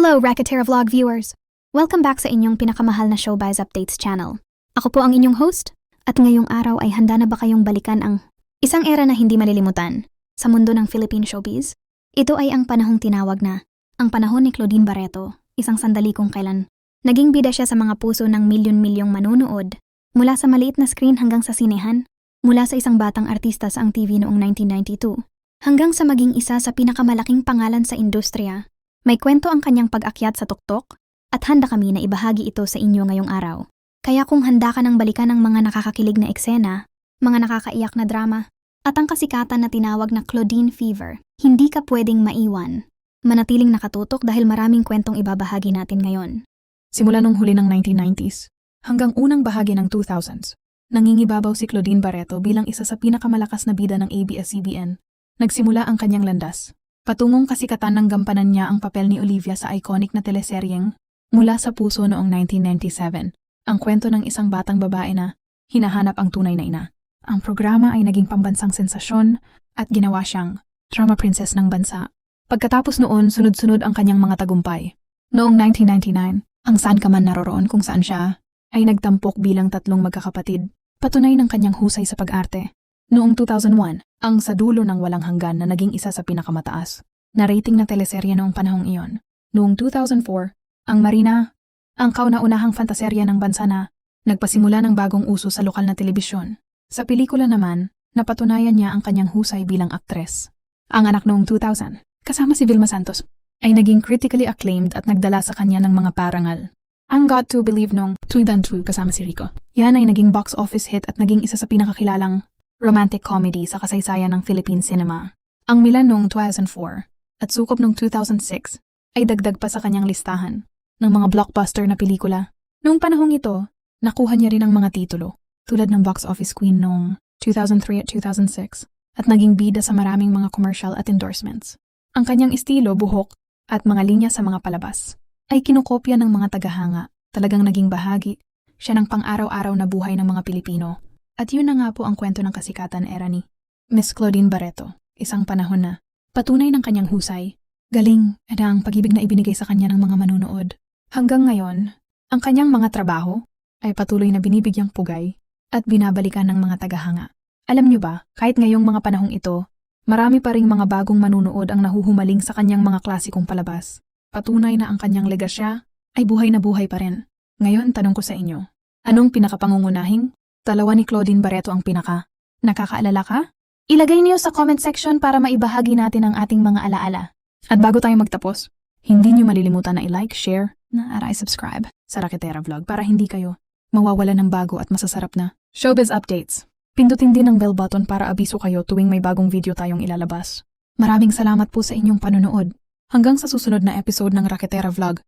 Hello, Raketera Vlog viewers! Welcome back sa inyong pinakamahal na Showbiz Updates channel. Ako po ang inyong host, at ngayong araw ay handa na ba kayong balikan ang isang era na hindi malilimutan sa mundo ng Philippine showbiz? Ito ay ang panahong tinawag na ang panahon ni Claudine Barreto, isang sandali kung kailan naging bida siya sa mga puso ng milyon-milyong manunood, mula sa maliit na screen hanggang sa sinehan, mula sa isang batang artista sa ang TV noong 1992, hanggang sa maging isa sa pinakamalaking pangalan sa industriya. May kwento ang kanyang pag-akyat sa tuktok at handa kami na ibahagi ito sa inyo ngayong araw. Kaya kung handa ka ng balikan ang mga nakakakilig na eksena, mga nakakaiyak na drama, at ang kasikatan na tinawag na Claudine Fever, hindi ka pwedeng maiwan. Manatiling nakatutok dahil maraming kwentong ibabahagi natin ngayon. Simula nung huli ng 1990s hanggang unang bahagi ng 2000s, nangingibabaw si Claudine Barreto bilang isa sa pinakamalakas na bida ng ABS-CBN. Nagsimula ang kanyang landas. Patungong kasikatan ng gampanan niya ang papel ni Olivia sa iconic na teleseryeng Mula sa Puso noong 1997, ang kwento ng isang batang babae na hinahanap ang tunay na ina. Ang programa ay naging pambansang sensasyon at ginawa siyang drama princess ng bansa. Pagkatapos noon, sunod-sunod ang kanyang mga tagumpay. Noong 1999, ang Saan Ka Man Naroroon kung saan siya ay nagtampok bilang tatlong magkakapatid, patunay ng kanyang husay sa pag-arte. Noong 2001, ang Sa Dulo ng Walang Hanggan na naging isa sa pinakamataas na rating na teleserye noong panahong iyon. Noong 2004, ang Marina, ang kauna-unahang fantaserya ng bansa na nagpasimula ng bagong uso sa lokal na telebisyon. Sa pelikula naman, napatunayan niya ang kanyang husay bilang aktres. Ang Anak noong 2000, kasama si Vilma Santos, ay naging critically acclaimed at nagdala sa kanya ng mga parangal. Ang Got to Believe noong 2002 kasama si Rico. Yan ay naging box office hit at naging isa sa pinakakilalang romantic comedy sa kasaysayan ng Philippine cinema. Ang Milan noong 2004 at Sukop noong 2006 ay dagdag pa sa kanyang listahan ng mga blockbuster na pelikula. Noong panahong ito, nakuha niya rin ang mga titulo tulad ng Box Office Queen noong 2003 at 2006 at naging bida sa maraming mga commercial at endorsements. Ang kanyang estilo, buhok at mga linya sa mga palabas ay kinokopya ng mga tagahanga. Talagang naging bahagi siya ng pang-araw-araw na buhay ng mga Pilipino. At yun na nga po ang kwento ng kasikatan era ni Miss Claudine Barreto, isang panahon na patunay ng kanyang husay, galing at ang pag-ibig na ibinigay sa kanya ng mga manunood. Hanggang ngayon, ang kanyang mga trabaho ay patuloy na binibigyang pugay at binabalikan ng mga tagahanga. Alam niyo ba, kahit ngayong mga panahong ito, marami pa ring mga bagong manunood ang nahuhumaling sa kanyang mga klasikong palabas. Patunay na ang kanyang legasya ay buhay na buhay pa rin. Ngayon, tanong ko sa inyo, anong pinakapangungunahing dalawa ni Claudine Barreto ang pinaka? Nakakaalala ka? Ilagay niyo sa comment section para maibahagi natin ang ating mga alaala. At bago tayo magtapos, hindi niyo malilimutan na i-like, share, at i-subscribe sa Raketera Vlog para hindi kayo mawawala ng bago at masasarap na showbiz updates. Pindutin din ang bell button para abiso kayo tuwing may bagong video tayong ilalabas. Maraming salamat po sa inyong panonood. Hanggang sa susunod na episode ng Raketera Vlog.